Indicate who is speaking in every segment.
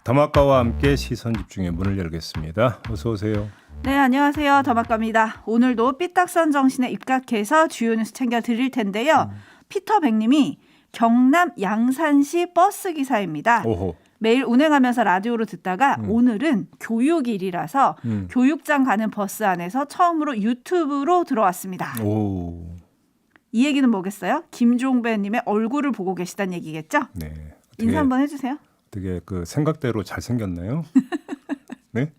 Speaker 1: 더마카와 함께 시선 집중의 문을 열겠습니다. 어서 오세요.
Speaker 2: 네, 안녕하세요. 더마카입니다. 오늘도 삐딱선 정신에 입각해서 주요 뉴스 챙겨드릴 텐데요. 피터백님이 경남 양산시 버스기사입니다.
Speaker 1: 오호.
Speaker 2: 매일 운행하면서 라디오로 듣다가 오늘은 교육일이라서 교육장 가는 버스 안에서 처음으로 유튜브로 들어왔습니다.
Speaker 1: 오.
Speaker 2: 이 얘기는 뭐겠어요? 김종배님의 얼굴을 보고 계시다는 얘기겠죠?
Speaker 1: 네.
Speaker 2: 인사 한번 해주세요.
Speaker 1: 되게 그 생각대로 잘 생겼나요? 네.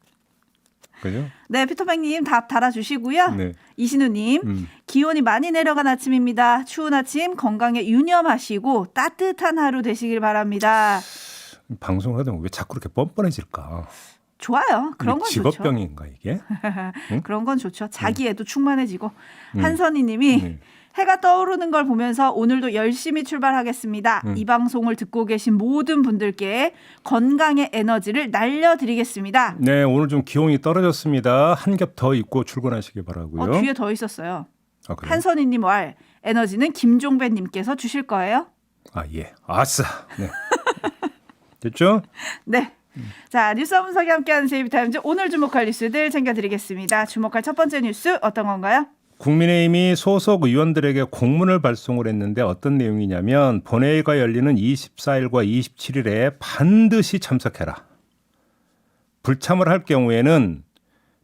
Speaker 1: 그죠?
Speaker 2: 네, 피터백님 답 달아주시고요.
Speaker 1: 네.
Speaker 2: 이신우님, 기온이 많이 내려간 아침입니다. 추운 아침 건강에 유념하시고 따뜻한 하루 되시길 바랍니다.
Speaker 1: 방송하다 보면 왜 자꾸 이렇게 뻔뻔해질까?
Speaker 2: 좋아요. 그런 건 좋죠.
Speaker 1: 직업병인가 이게?
Speaker 2: 그런 건 좋죠. 자기애도 충만해지고. 한선희님이 해가 떠오르는 걸 보면서 오늘도 열심히 출발하겠습니다. 이 방송을 듣고 계신 모든 분들께 건강의 에너지를 날려드리겠습니다.
Speaker 1: 네, 오늘 좀 기온이 떨어졌습니다. 한 겹 더 입고 출근하시기 바라고요.
Speaker 2: 뒤에 더 있었어요.
Speaker 1: 아, 그래요?
Speaker 2: 한선희님 말 에너지는 김종배님께서 주실 거예요.
Speaker 1: 아, 예. 아싸. 네. 됐죠?
Speaker 2: 네. 자, 뉴스 분석이 함께하는 제이비타임즈 오늘 주목할 뉴스들 챙겨드리겠습니다. 주목할 첫 번째 뉴스 어떤 건가요?
Speaker 1: 국민의힘이 소속 의원들에게 공문을 발송을 했는데 어떤 내용이냐면 본회의가 열리는 24일과 27일에 반드시 참석해라. 불참을 할 경우에는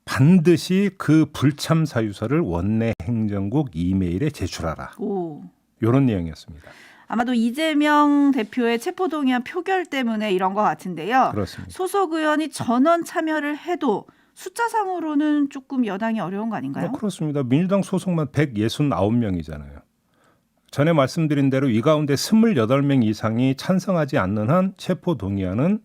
Speaker 1: 반드시 그 불참 사유서를 원내 행정국 이메일에 제출하라.
Speaker 2: 오.
Speaker 1: 이런 내용이었습니다.
Speaker 2: 아마도 이재명 대표의 체포동의안 표결 때문에 이런 것 같은데요.
Speaker 1: 그렇습니다.
Speaker 2: 소속 의원이 전원 참여를 해도 숫자상으로는 조금 여당이 어려운 거 아닌가요?
Speaker 1: 그렇습니다. 민주당 소속만 169명이잖아요. 전에 말씀드린 대로 이 가운데 28명 이상이 찬성하지 않는 한 체포동의안은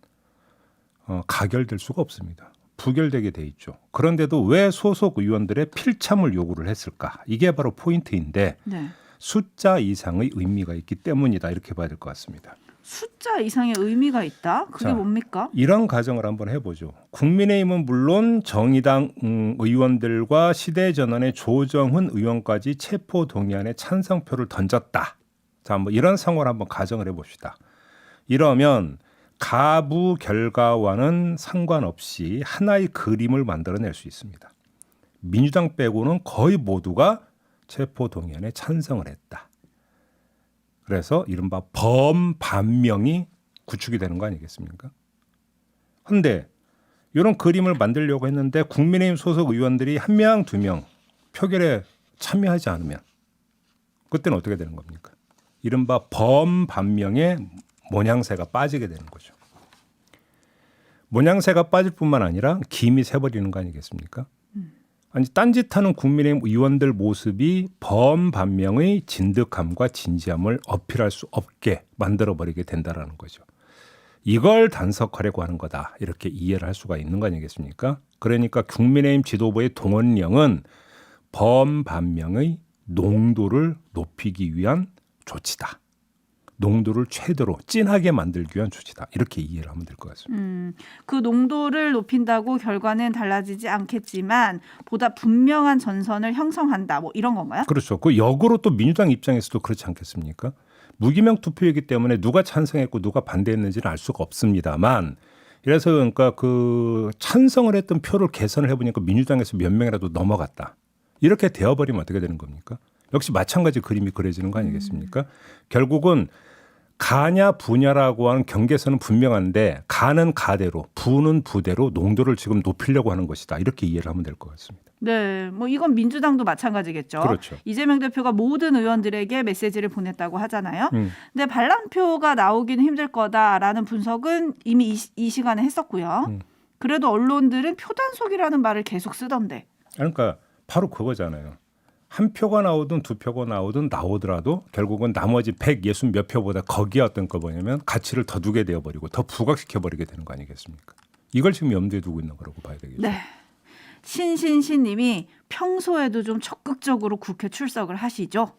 Speaker 1: 가결될 수가 없습니다. 부결되게 돼 있죠. 그런데도 왜 소속 의원들의 필참을 요구를 했을까? 이게 바로 포인트인데
Speaker 2: 네.
Speaker 1: 숫자 이상의 의미가 있기 때문이다. 이렇게 봐야 될 것 같습니다.
Speaker 2: 숫자 이상의 의미가 있다? 그게
Speaker 1: 자,
Speaker 2: 뭡니까?
Speaker 1: 이런 가정을 한번 해보죠. 국민의힘은 물론 정의당 의원들과 시대전환의 조정훈 의원까지 체포동의안에 찬성표를 던졌다. 자, 뭐 이런 상황을 한번 가정을 해봅시다. 이러면 가부 결과와는 상관없이 하나의 그림을 만들어낼 수 있습니다. 민주당 빼고는 거의 모두가 체포동의안에 찬성을 했다. 그래서 이른바 범반명이 구축이 되는 거 아니겠습니까? 그런데 이런 그림을 만들려고 했는데 국민의힘 소속 의원들이 1명, 2명 표결에 참여하지 않으면 그때는 어떻게 되는 겁니까? 이른바 범반명의 모양새가 빠지게 되는 거죠. 모양새가 빠질 뿐만 아니라 김이 새버리는 거 아니겠습니까? 아니 딴짓하는 국민의힘 의원들 모습이 범반명의 진득함과 진지함을 어필할 수 없게 만들어버리게 된다라는 거죠. 이걸 단속하려고 하는 거다. 이렇게 이해를 할 수가 있는 거 아니겠습니까? 그러니까 국민의힘 지도부의 동원령은 범반명의 농도를 높이기 위한 조치다. 농도를 최대로 진하게 만들기 위한 조치다. 이렇게 이해를 하면 될 것 같습니다.
Speaker 2: 그 농도를 높인다고 결과는 달라지지 않겠지만 보다 분명한 전선을 형성한다. 뭐 이런 건가요?
Speaker 1: 그렇죠. 그 역으로 또 민주당 입장에서도 그렇지 않겠습니까? 무기명 투표이기 때문에 누가 찬성했고 누가 반대했는지는 알 수가 없습니다만 이래서 그러니까 그 찬성을 했던 표를 계산을 해보니까 민주당에서 몇 명이라도 넘어갔다. 이렇게 되어버리면 어떻게 되는 겁니까? 역시 마찬가지 그림이 그려지는 거 아니겠습니까? 결국은 가냐 부냐라고 하는 경계선은 분명한데 가는 가대로 부는 부대로 농도를 지금 높이려고 하는 것이다. 이렇게 이해를 하면 될 것 같습니다.
Speaker 2: 네, 뭐 이건 민주당도 마찬가지겠죠.
Speaker 1: 그렇죠.
Speaker 2: 이재명 대표가 모든 의원들에게 메시지를 보냈다고 하잖아요. 근데 반란표가 나오기는 힘들 거다라는 분석은 이미 이 시간에 했었고요. 그래도 언론들은 표단속이라는 말을 계속 쓰던데.
Speaker 1: 그러니까 바로 그거잖아요. 한 표가 나오든 두 표가 나오더라도 결국은 나머지 160 몇 표보다 거기에 어떤 거 뭐냐면 가치를 더 두게 되어버리고 더 부각시켜버리게 되는 거 아니겠습니까? 이걸 지금 염두에 두고 있는 거라고 봐야 되겠죠.
Speaker 2: 네. 신신신님이 평소에도 좀 적극적으로 국회 출석을 하시죠.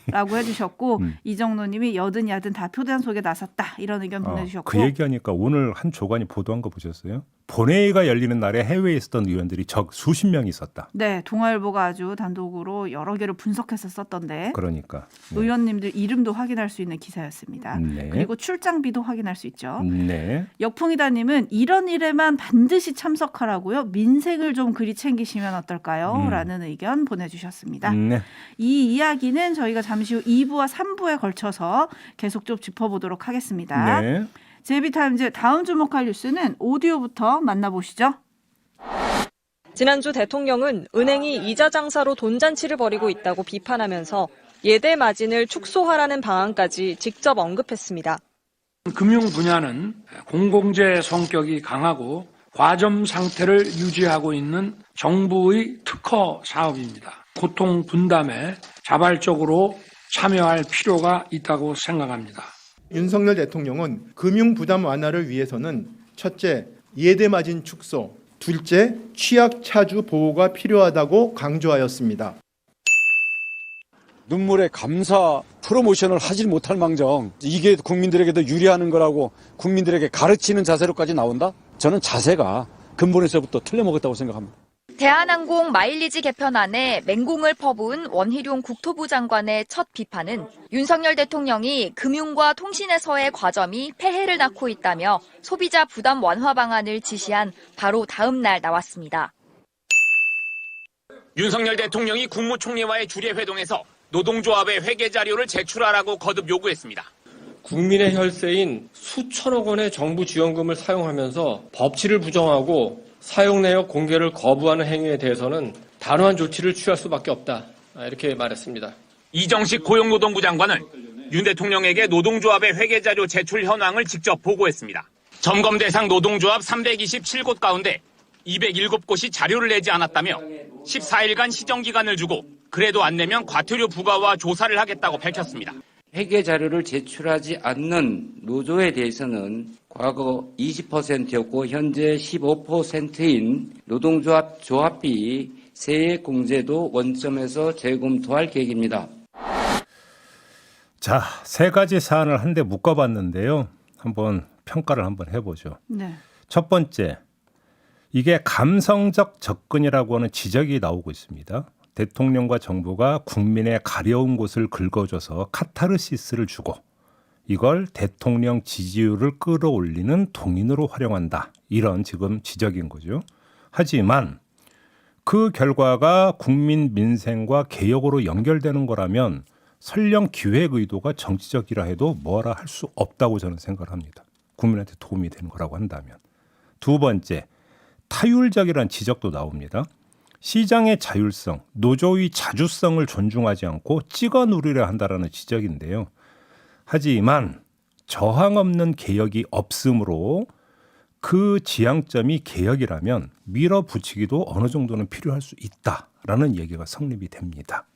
Speaker 2: 라고 해주셨고 이정로님이 여든 야든 다 표단 속에 나섰다 이런 의견 보내주셨고
Speaker 1: 그 얘기하니까 오늘 한 조간이 보도한 거 보셨어요? 본회의가 열리는 날에 해외에 있었던 의원들이 수십 명 있었다.
Speaker 2: 네, 동아일보가 아주 단독으로 여러 개를 분석해서 썼던데
Speaker 1: 그러니까
Speaker 2: 의원님들 이름도 확인할 수 있는 기사였습니다.
Speaker 1: 네.
Speaker 2: 그리고 출장비도 확인할 수 있죠.
Speaker 1: 네.
Speaker 2: 역풍이다님은 이런 일에만 반드시 참석하라고요. 민생을 좀 그리 챙기시면 어떨까요? 라는 의견 보내주셨습니다.
Speaker 1: 네.
Speaker 2: 이 이야기는 저희가 잠시 후 2부와 3부에 걸쳐서 계속 좀 짚어보도록 하겠습니다.
Speaker 1: 네.
Speaker 2: 제비타임즈 다음 주목할 뉴스는 오디오부터 만나보시죠.
Speaker 3: 지난주 대통령은 은행이 이자 장사로 돈잔치를 벌이고 있다고 비판하면서 예대 마진을 축소하라는 방안까지 직접 언급했습니다.
Speaker 4: 금융 분야는 공공재 성격이 강하고 과점 상태를 유지하고 있는 정부의 특허 사업입니다. 고통 분담에 자발적으로 참여할 필요가 있다고 생각합니다.
Speaker 5: 윤석열 대통령은 금융 부담 완화를 위해서는 첫째, 예대 마진 축소, 둘째, 취약 차주 보호가 필요하다고 강조하였습니다.
Speaker 6: 눈물의 감사 프로모션을 하질 못할 망정 이게 국민들에게도 유리하는 거라고 국민들에게 가르치는 자세로까지 나온다? 저는 자세가 근본에서부터 틀려먹었다고 생각합니다.
Speaker 7: 대한항공 마일리지 개편안에 맹공을 퍼부은 원희룡 국토부 장관의 첫 비판은 윤석열 대통령이 금융과 통신에서의 과점이 폐해를 낳고 있다며 소비자 부담 완화 방안을 지시한 바로 다음 날 나왔습니다.
Speaker 8: 윤석열 대통령이 국무총리와의 주례 회동에서 노동조합의 회계 자료를 제출하라고 거듭 요구했습니다.
Speaker 9: 국민의 혈세인 수천억 원의 정부 지원금을 사용하면서 법치를 부정하고 사용 내역 공개를 거부하는 행위에 대해서는 단호한 조치를 취할 수밖에 없다. 이렇게 말했습니다.
Speaker 8: 이정식 고용노동부 장관은 윤 대통령에게 노동조합의 회계자료 제출 현황을 직접 보고했습니다. 점검 대상 노동조합 327곳 가운데 207곳이 자료를 내지 않았다며 14일간 시정기간을 주고 그래도 안 내면 과태료 부과와 조사를 하겠다고 밝혔습니다.
Speaker 10: 회계 자료를 제출하지 않는 노조에 대해서는 과거 20%였고 현재 15%인 노동조합 조합비 세액 공제도 원점에서 재검토할 계획입니다.
Speaker 1: 자, 세 가지 사안을 한데 묶어봤는데요. 한번 평가를 한번 해보죠.
Speaker 2: 네.
Speaker 1: 첫 번째, 이게 감성적 접근이라고 하는 지적이 나오고 있습니다. 대통령과 정부가 국민의 가려운 곳을 긁어줘서 카타르시스를 주고 이걸 대통령 지지율을 끌어올리는 동인으로 활용한다. 이런 지금 지적인 거죠. 하지만 그 결과가 국민 민생과 개혁으로 연결되는 거라면 설령 기획 의도가 정치적이라 해도 뭐라 할 수 없다고 저는 생각을 합니다. 국민한테 도움이 되는 거라고 한다면. 두 번째, 타율적이라는 지적도 나옵니다. 시장의 자율성, 노조의 자주성을 존중하지 않고 찍어 누리려 한다라는 지적인데요. 하지만 저항 없는 개혁이 없으므로 그 지향점이 개혁이라면 밀어붙이기도 어느 정도는 필요할 수 있다라는 얘기가 성립이 됩니다.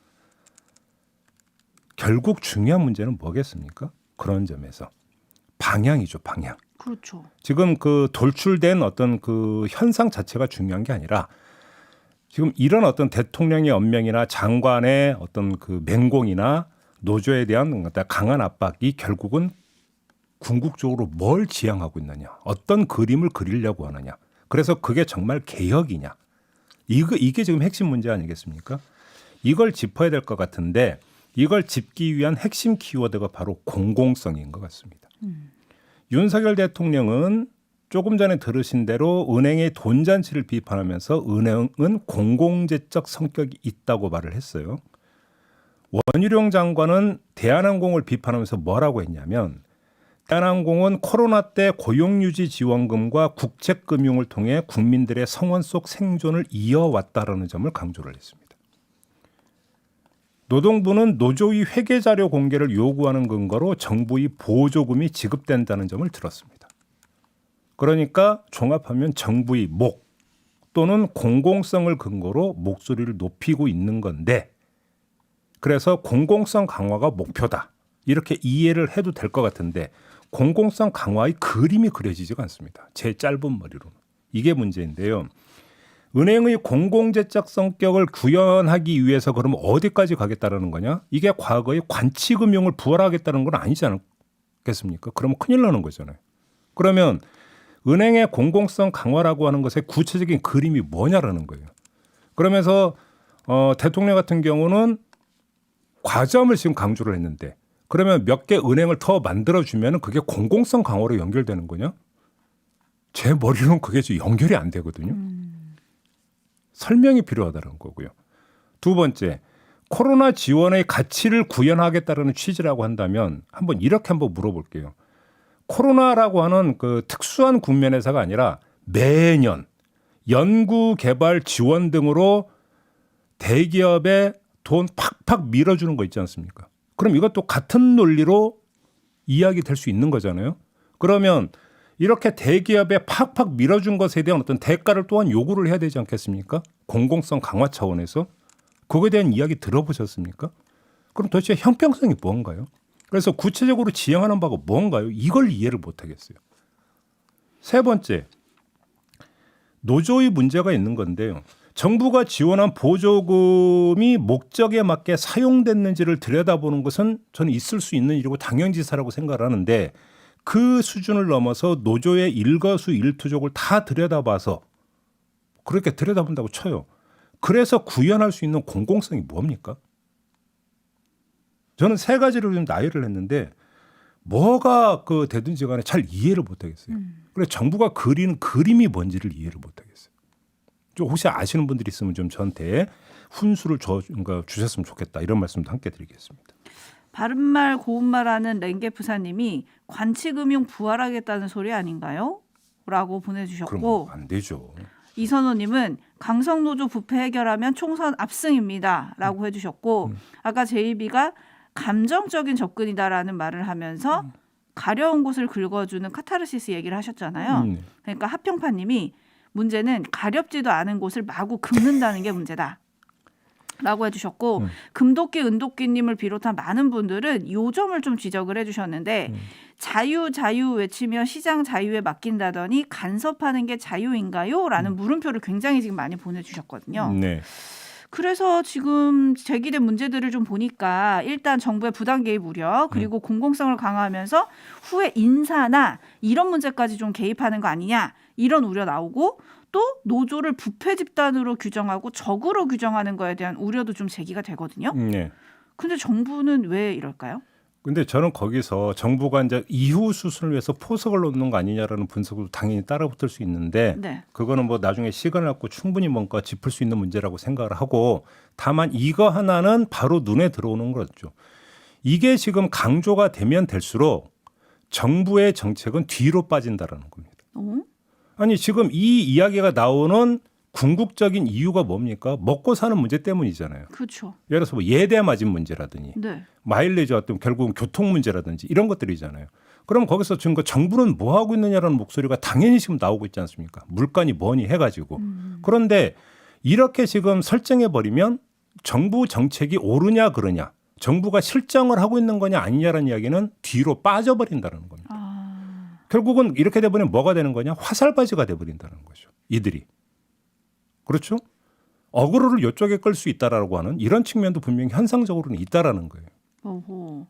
Speaker 1: 결국 중요한 문제는 뭐겠습니까? 그런 점에서 방향이죠, 방향.
Speaker 2: 그렇죠.
Speaker 1: 지금 그 돌출된 어떤 그 현상 자체가 중요한 게 아니라 지금 이런 어떤 대통령의 언명이나 장관의 어떤 그 맹공이나 노조에 대한 강한 압박이 결국은 궁극적으로 뭘 지향하고 있느냐, 어떤 그림을 그리려고 하느냐, 그래서 그게 정말 개혁이냐, 이게 지금 핵심 문제 아니겠습니까? 이걸 짚어야 될 것 같은데 이걸 짚기 위한 핵심 키워드가 바로 공공성인 것 같습니다. 윤석열 대통령은 조금 전에 들으신 대로 은행의 돈잔치를 비판하면서 은행은 공공재적 성격이 있다고 말을 했어요. 원희룡 장관은 대한항공을 비판하면서 뭐라고 했냐면 대한항공은 코로나 때 고용유지 지원금과 국책금융을 통해 국민들의 성원 속 생존을 이어왔다라는 점을 강조를 했습니다. 노동부는 노조의 회계자료 공개를 요구하는 근거로 정부의 보조금이 지급된다는 점을 들었습니다. 그러니까 종합하면 정부의 목 또는 공공성을 근거로 목소리를 높이고 있는 건데 그래서 공공성 강화가 목표다. 이렇게 이해를 해도 될 것 같은데 공공성 강화의 그림이 그려지지가 않습니다. 제 짧은 머리로는. 이게 문제인데요. 은행의 공공재적 성격을 구현하기 위해서 그러면 어디까지 가겠다라는 거냐? 이게 과거의 관치금융을 부활하겠다는 건 아니지 않겠습니까? 그러면 큰일 나는 거잖아요. 그러면 은행의 공공성 강화라고 하는 것의 구체적인 그림이 뭐냐라는 거예요. 그러면서 대통령 같은 경우는 과점을 지금 강조를 했는데 그러면 몇 개 은행을 더 만들어주면 그게 공공성 강화로 연결되는 거냐? 제 머리로는 그게 지금 연결이 안 되거든요. 설명이 필요하다는 거고요. 두 번째, 코로나 지원의 가치를 구현하겠다는 취지라고 한다면 이렇게 한번 물어볼게요. 코로나라고 하는 그 특수한 국면에서가 아니라 매년 연구 개발 지원 등으로 대기업에 돈 팍팍 밀어주는 거 있지 않습니까? 그럼 이것도 같은 논리로 이야기 될 수 있는 거잖아요. 그러면 이렇게 대기업에 팍팍 밀어준 것에 대한 어떤 대가를 또한 요구를 해야 되지 않겠습니까? 공공성 강화 차원에서. 그거에 대한 이야기 들어보셨습니까? 그럼 도대체 형평성이 뭔가요? 그래서 구체적으로 지향하는 바가 뭔가요? 이걸 이해를 못하겠어요. 세 번째, 노조의 문제가 있는 건데요. 정부가 지원한 보조금이 목적에 맞게 사용됐는지를 들여다보는 것은 저는 있을 수 있는 일이고 당연지사라고 생각을 하는데 그 수준을 넘어서 노조의 일거수일투족을 다 들여다봐서 그렇게 들여다본다고 쳐요. 그래서 구현할 수 있는 공공성이 뭡니까? 저는 세 가지를 좀 나열을 했는데 뭐가 되든지 간에 잘 이해를 못하겠어요. 그래서 정부가 그리는 그림이 뭔지를 이해를 못하겠어요. 좀 혹시 아시는 분들이 있으면 좀 저한테 훈수를 주셨으면 좋겠다. 이런 말씀도 함께 드리겠습니다.
Speaker 2: 바른말 고운말하는 랭게프사님이 관치금융 부활하겠다는 소리 아닌가요? 라고 보내주셨고
Speaker 1: 그럼 안 되죠.
Speaker 2: 이선호님은 강성노조 부패 해결하면 총선 압승입니다. 라고 해주셨고 아까 제이비가 감정적인 접근이다라는 말을 하면서 가려운 곳을 긁어주는 카타르시스 얘기를 하셨잖아요. 그러니까 하평파님이 문제는 가렵지도 않은 곳을 마구 긁는다는 게 문제다. 라고 해주셨고 금도끼 은도끼님을 비롯한 많은 분들은 요 점을 좀 지적을 해주셨는데 자유 외치며 시장 자유에 맡긴다더니 간섭하는 게 자유인가요? 라는 물음표를 굉장히 지금 많이 보내주셨거든요.
Speaker 1: 네.
Speaker 2: 그래서 지금 제기된 문제들을 좀 보니까 일단 정부의 부당 개입 우려 그리고 공공성을 강화하면서 후에 인사나 이런 문제까지 좀 개입하는 거 아니냐 이런 우려 나오고 또 노조를 부패 집단으로 규정하고 적으로 규정하는 거에 대한 우려도 좀 제기가 되거든요.
Speaker 1: 네.
Speaker 2: 근데 정부는 왜 이럴까요?
Speaker 1: 근데 저는 거기서 정부가 이제 이후 수순을 위해서 포석을 놓는 거 아니냐라는 분석도 당연히 따라붙을 수 있는데
Speaker 2: 네.
Speaker 1: 그거는 나중에 시간을 갖고 충분히 뭔가 짚을 수 있는 문제라고 생각을 하고 다만 이거 하나는 바로 눈에 들어오는 거죠. 이게 지금 강조가 되면 될수록 정부의 정책은 뒤로 빠진다라는 겁니다. 아니 지금 이 이야기가 나오는 궁극적인 이유가 뭡니까? 먹고 사는 문제 때문이잖아요.
Speaker 2: 그렇죠.
Speaker 1: 예를 들어서 예대 맞은 문제라든지
Speaker 2: 네.
Speaker 1: 마일리지 어떤 결국은 교통 문제라든지 이런 것들이잖아요. 그럼 거기서 지금 정부는 뭐 하고 있느냐라는 목소리가 당연히 지금 나오고 있지 않습니까? 물가니 뭐니 해가지고. 그런데 이렇게 지금 설정해 버리면 정부 정책이 옳으냐 그러냐, 정부가 실정을 하고 있는 거냐 아니냐라는 이야기는 뒤로 빠져버린다는 겁니다. 결국은 이렇게 돼버리면 뭐가 되는 거냐? 화살바지가 돼버린다는 거죠. 이들이. 그렇죠? 어그로를 이쪽에 끌 수 있다라고 하는 이런 측면도 분명히 현상적으로는 있다라는 거예요.
Speaker 2: 어허.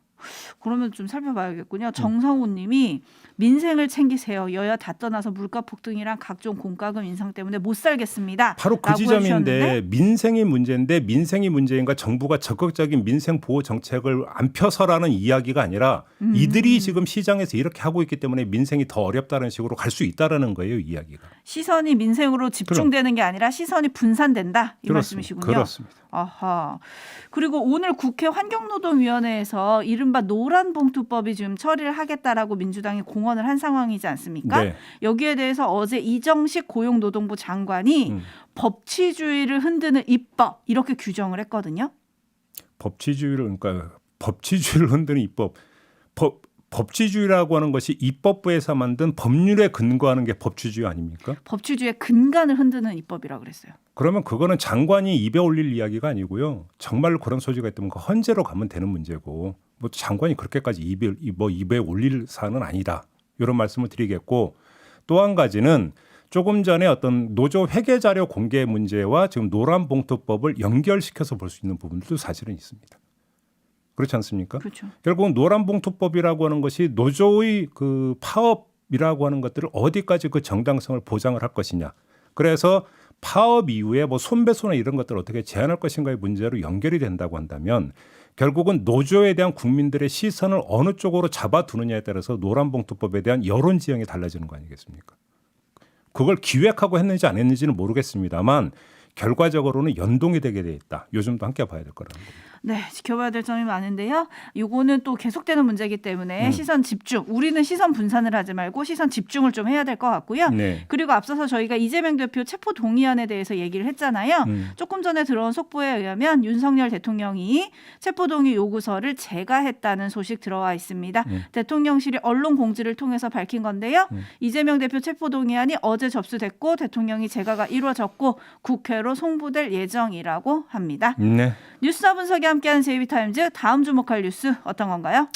Speaker 2: 그러면 좀 살펴봐야겠군요. 정성우 님이 민생을 챙기세요. 여야 다 떠나서 물가 폭등이랑 각종 공과금 인상 때문에 못 살겠습니다.
Speaker 1: 바로 그 지점인데 민생이 문제인데 민생이 문제인가 정부가 적극적인 민생 보호 정책을 안 펴서라는 이야기가 아니라 이들이 지금 시장에서 이렇게 하고 있기 때문에 민생이 더 어렵다는 식으로 갈 수 있다라는 거예요. 이야기가.
Speaker 2: 시선이 민생으로 집중되는 게 아니라 시선이 분산된다. 이
Speaker 1: 그렇습니다.
Speaker 2: 말씀이시군요.
Speaker 1: 그렇습니다.
Speaker 2: 아하. 그리고 오늘 국회 환경노동위원회에서 이른바 노란봉투법이 지금 처리를 하겠다라고 민주당이 공언을 한 상황이지 않습니까?
Speaker 1: 네.
Speaker 2: 여기에 대해서 어제 이정식 고용노동부 장관이 법치주의를 흔드는 입법 이렇게 규정을 했거든요.
Speaker 1: 법치주의를 흔드는 입법. 법치주의라고 하는 것이 입법부에서 만든 법률에 근거하는 게 법치주의 아닙니까?
Speaker 2: 법치주의의 근간을 흔드는 입법이라고 그랬어요.
Speaker 1: 그러면 그거는 장관이 입에 올릴 이야기가 아니고요. 정말로 그런 소지가 있다면 그 헌재로 가면 되는 문제고 장관이 그렇게까지 입에 올릴 사안은 아니다. 이런 말씀을 드리겠고 또 한 가지는 조금 전에 어떤 노조 회계 자료 공개 문제와 지금 노란봉투법을 연결시켜서 볼 수 있는 부분도 사실은 있습니다. 그렇지 않습니까?
Speaker 2: 그렇죠.
Speaker 1: 결국 노란봉투법이라고 하는 것이 노조의 그 파업이라고 하는 것들을 어디까지 그 정당성을 보장을 할 것이냐. 그래서 파업 이후에 뭐 손배소나 이런 것들을 어떻게 제한할 것인가의 문제로 연결이 된다고 한다면 결국은 노조에 대한 국민들의 시선을 어느 쪽으로 잡아두느냐에 따라서 노란봉투법에 대한 여론 지형이 달라지는 거 아니겠습니까? 그걸 기획하고 했는지 안 했는지는 모르겠습니다만 결과적으로는 연동이 되게 돼 있다. 요즘도 함께 봐야 될 거라는 겁니다.
Speaker 2: 네, 지켜봐야 될 점이 많은데요. 요거는 또 계속되는 문제이기 때문에 시선 집중. 우리는 시선 분산을 하지 말고 시선 집중을 좀 해야 될 것 같고요.
Speaker 1: 네.
Speaker 2: 그리고 앞서서 저희가 이재명 대표 체포 동의안에 대해서 얘기를 했잖아요. 조금 전에 들어온 속보에 의하면 윤석열 대통령이 체포 동의 요구서를 제거했다는 소식 들어와 있습니다. 대통령실이 언론 공지를 통해서 밝힌 건데요. 이재명 대표 체포 동의안이 어제 접수됐고 대통령이 제거가 이루어졌고 국회로 송부될 예정이라고 합니다.
Speaker 1: 네.
Speaker 2: 뉴스와 분석이 함께하는 JB타임즈 다음 주목할 뉴스 어떤 건가요?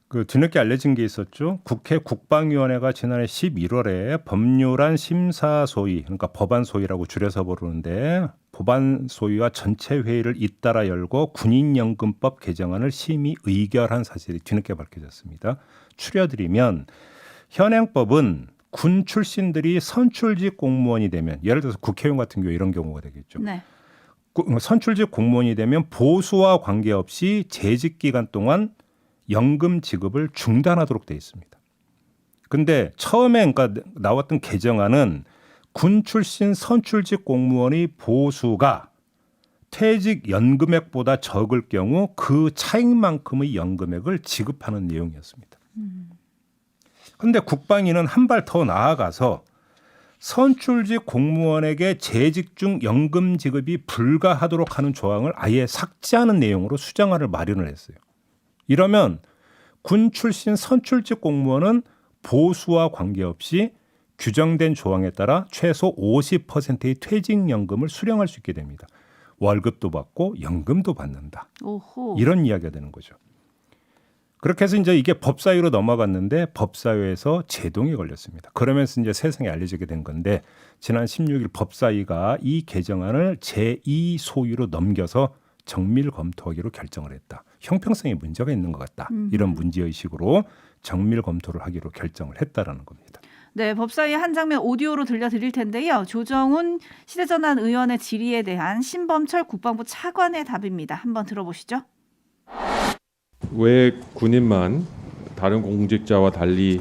Speaker 1: 그 뒤늦게 알려진 게 있었죠. 국회 국방위원회가 지난해 11월에 법률안 심사 소위, 그러니까 법안 소위라고 줄여서 부르는데 법안 소위와 전체 회의를 잇따라 열고 군인연금법 개정안을 심의 의결한 사실이 뒤늦게 밝혀졌습니다. 추려드리면 현행법은 군 출신들이 선출직 공무원이 되면 예를 들어서 국회의원 같은 경우 이런 경우가 되겠죠.
Speaker 2: 네.
Speaker 1: 선출직 공무원이 되면 보수와 관계없이 재직 기간 동안 연금 지급을 중단하도록 되어 있습니다. 근데 처음에 그러니까 나왔던 개정안은 군 출신 선출직 공무원의 보수가 퇴직 연금액보다 적을 경우 그 차익만큼의 연금액을 지급하는 내용이었습니다. 그런데 국방위는 한 발 더 나아가서 선출직 공무원에게 재직 중 연금 지급이 불가하도록 하는 조항을 아예 삭제하는 내용으로 수정안을 마련을 했어요. 이러면 군 출신 선출직 공무원은 보수와 관계없이 규정된 조항에 따라 최소 50%의 퇴직연금을 수령할 수 있게 됩니다. 월급도 받고 연금도 받는다.
Speaker 2: 오호.
Speaker 1: 이런 이야기가 되는 거죠. 그렇게 해서 이제 이게 법사위로 넘어갔는데 법사위에서 제동이 걸렸습니다. 그러면서 이제 세상에 알려지게 된 건데 지난 16일 법사위가 이 개정안을 제2 소위로 넘겨서 정밀 검토하기로 결정을 했다. 형평성에 문제가 있는 것 같다. 이런 문제의식으로 정밀 검토를 하기로 결정을 했다라는 겁니다.
Speaker 2: 네, 법사위 한 장면 오디오로 들려드릴 텐데요. 조정훈 시대전환 의원의 질의에 대한 신범철 국방부 차관의 답입니다. 한번 들어보시죠.
Speaker 11: 왜 군인만 다른 공직자와 달리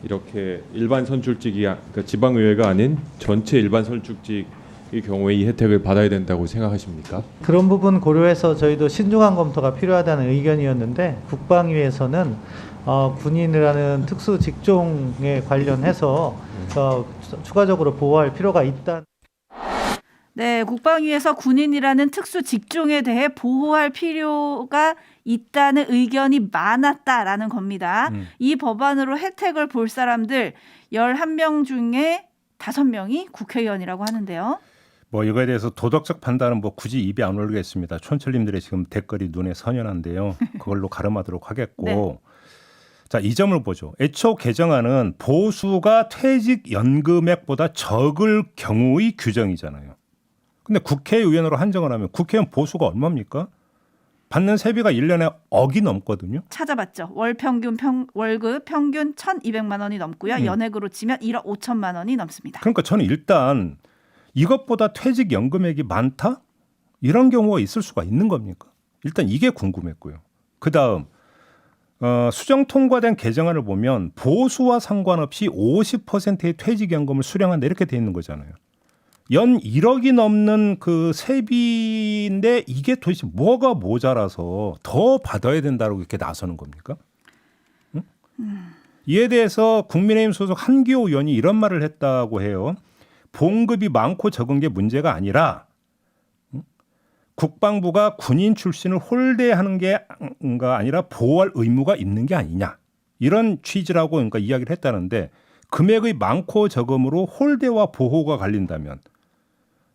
Speaker 11: 이렇게 일반 선출직이 그러니까 지방의회가 아닌 전체 일반 선출직의 경우에 이 혜택을 받아야 된다고 생각하십니까?
Speaker 12: 그런 부분 고려해서 저희도 신중한 검토가 필요하다는 의견이었는데 국방위에서는 군인이라는 특수 직종에 관련해서 추가적으로 보호할 필요가 있다.
Speaker 2: 네, 국방위에서 군인이라는 특수 직종에 대해 보호할 필요가 있다는 의견이 많았다라는 겁니다. 이 법안으로 혜택을 볼 사람들 11명 중에 5명이 국회의원이라고 하는데요.
Speaker 1: 뭐 이거에 대해서 도덕적 판단은 뭐 굳이 입에 안 올리겠습니다. 촌철님들의 지금 댓글이 눈에 선연한데요. 그걸로 가름하도록 하겠고.
Speaker 2: 네.
Speaker 1: 자, 이 점을 보죠. 애초 개정안은 보수가 퇴직 연금액보다 적을 경우의 규정이잖아요. 근데 국회의원으로 한정을 하면 국회의원 보수가 얼마입니까? 받는 세비가 1년에 억이 넘거든요.
Speaker 2: 찾아봤죠. 월급 평균 1,200만 원이 넘고요. 연액으로 치면 1억 5천만 원이 넘습니다.
Speaker 1: 그러니까 저는 일단 이것보다 퇴직 연금액이 많다? 이런 경우가 있을 수가 있는 겁니까? 일단 이게 궁금했고요. 그다음 수정 통과된 개정안을 보면 보수와 상관없이 50%의 퇴직연금을 수령한다 이렇게 돼 있는 거잖아요. 연 1억이 넘는 그 세비인데 이게 도대체 뭐가 모자라서 더 받아야 된다고 이렇게 나서는 겁니까? 응? 이에 대해서 국민의힘 소속 한기호 의원이 이런 말을 했다고 해요. 봉급이 많고 적은 게 문제가 아니라 국방부가 군인 출신을 홀대하는 게 아니라 보호할 의무가 있는 게 아니냐. 이런 취지라고 그러니까 이야기를 했다는데 금액의 많고 적음으로 홀대와 보호가 갈린다면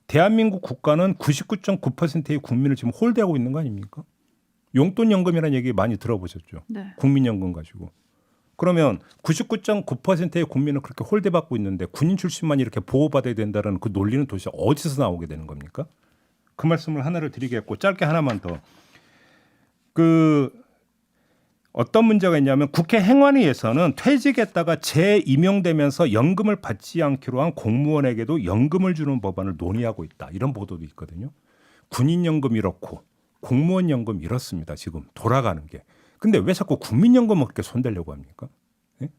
Speaker 1: 대한민국 국가는 99.9%의 국민을 지금 홀대하고 있는 거 아닙니까? 용돈연금이라는 얘기 많이 들어보셨죠?
Speaker 2: 네.
Speaker 1: 국민연금 가지고. 그러면 99.9%의 국민은 그렇게 홀대받고 있는데 군인 출신만 이렇게 보호받아야 된다는 그 논리는 도대체 어디서 나오게 되는 겁니까? 그 말씀을 하나를 드리겠고 짧게 하나만 더. 어떤 문제가 있냐면 국회 행안위에서는 퇴직했다가 재임용되면서 연금을 받지 않기로 한 공무원에게도 연금을 주는 법안을 논의하고 있다. 이런 보도도 있거든요. 군인연금 이렇고 공무원연금 이렇습니다. 지금 돌아가는 게. 근데 왜 자꾸 국민연금을 그렇게 손대려고 합니까? 예?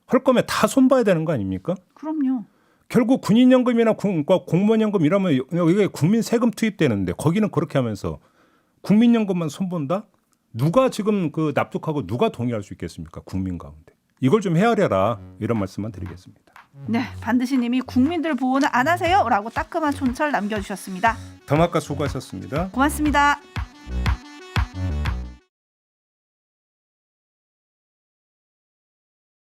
Speaker 1: 할 거면 다 손봐야 되는 거 아닙니까?
Speaker 2: 그럼요.
Speaker 1: 결국 군인연금이나 공무원연금 이러면 이게 국민 세금 투입되는데 거기는 그렇게 하면서 국민연금만 손본다? 누가 지금 납득하고 누가 동의할 수 있겠습니까? 국민 가운데. 이걸 좀 헤아려라. 이런 말씀만 드리겠습니다.
Speaker 2: 네, 반드시 님이 국민들 보호는 안 하세요? 라고 따끔한 촌철 남겨주셨습니다.
Speaker 1: 더마카 수고하셨습니다.
Speaker 2: 고맙습니다.